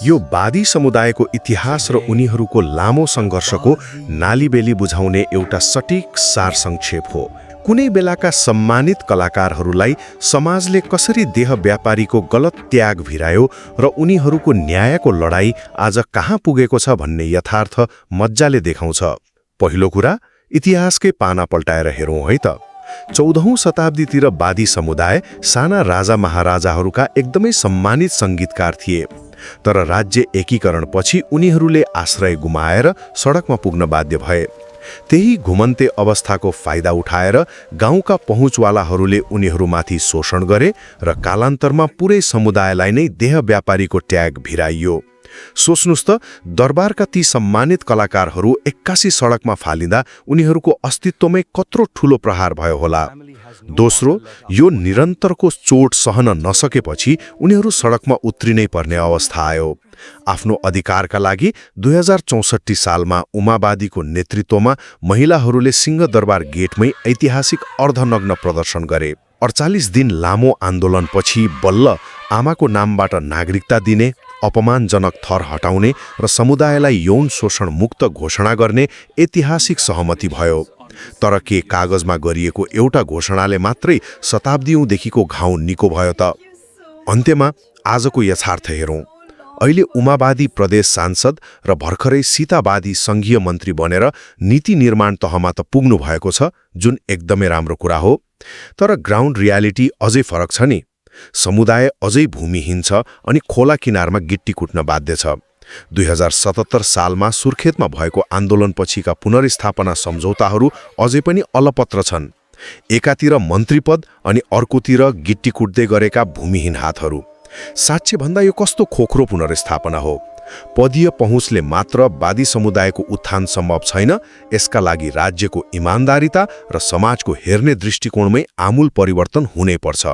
यो वादी समुदायको इतिहास र उनीहरूको लामो सङ्घर्षको नालीबेली बुझाउने एउटा सटिक सार संक्षेप हो। कुनै बेलाका सम्मानित कलाकारहरूलाई समाजले कसरी देह व्यापारीको गलत त्याग भिरायो र उनीहरूको न्यायको लडाईँ आज कहाँ पुगेको छ भन्ने यथार्थ मज्जाले देखाउँछ। पहिलो कुरा, इतिहासकै पाना पल्टाएर हेरौँ है त। 14औं शताब्दीतिर वादी समुदाय साना राजा महाराजाहरूका एकदमै सम्मानित सङ्गीतकार थिए। तर राज्य एकीकरणपछि उनीहरूले आश्रय गुमाएर सडकमा पुग्न बाध्य भए। त्यही घुमन्ते अवस्थाको फाइदा उठाएर गाउँका पहुँचवालाहरूले उनीहरूमाथि शोषण गरे र कालान्तरमा पुरै समुदायलाई नै देह व्यापारीको ट्याग भिराइयो। सोच्नुस् त, दरबारका ती सम्मानित कलाकारहरू 81 सडकमा फालिँदा उनीहरूको अस्तित्वमै कत्रो ठूलो प्रहार भयो होला। दोस्रो, यो निरन्तरको चोट सहन नसकेपछि उनीहरू सडकमा उत्रिनै पर्ने अवस्था आयो। आफ्नो अधिकारका लागि 2064 सालमा उमावादीको नेतृत्वमा महिलाहरूले सिंहदरबार गेटमै ऐतिहासिक अर्धनग्न प्रदर्शन गरे। 48 दिन लामो आन्दोलनपछि बल्ल आमाको नामबाट नागरिकता दिने, अपमानजनक थर हटाउने र समुदायलाई यौन शोषण मुक्त घोषणा गर्ने ऐतिहासिक सहमति भयो। तर के कागजमा गरिएको एउटा घोषणाले मात्रै शताब्दीौँदेखिको घाउ निको भयो त? अन्त्यमा आजको यथार्थ हेरौँ। अहिले उमावादी प्रदेश सांसद र भर्खरै सीतावादी सङ्घीय मन्त्री बनेर नीति निर्माण तहमा त पुग्नु भएको छ, जुन एकदमै राम्रो कुरा हो। तर ग्राउन्ड रियालिटी अझै फरक छ नि। समुदाय अझै भूमिहीन छ अनि खोला किनारमा गिट्टी कुट्न बाध्य छ। 2077 सालमा सुर्खेतमा भएको आन्दोलनपछिका पुनर्स्थापना सम्झौताहरू अझै पनि अलपत्र छन्। एकातिर मन्त्रीपद अनि अर्कोतिर गिट्टी कुट्दै गरेका भूमिहीन हातहरू। साँच्चै भन्दा यो कस्तो खोक्रो पुनर्स्थापना हो? पदीय पहुँचले मात्र वादी समुदायको उत्थान सम्भव छैन। यसका लागि राज्यको इमान्दारिता र समाजको हेर्ने दृष्टिकोणमै आमूल परिवर्तन हुनै पर्छ।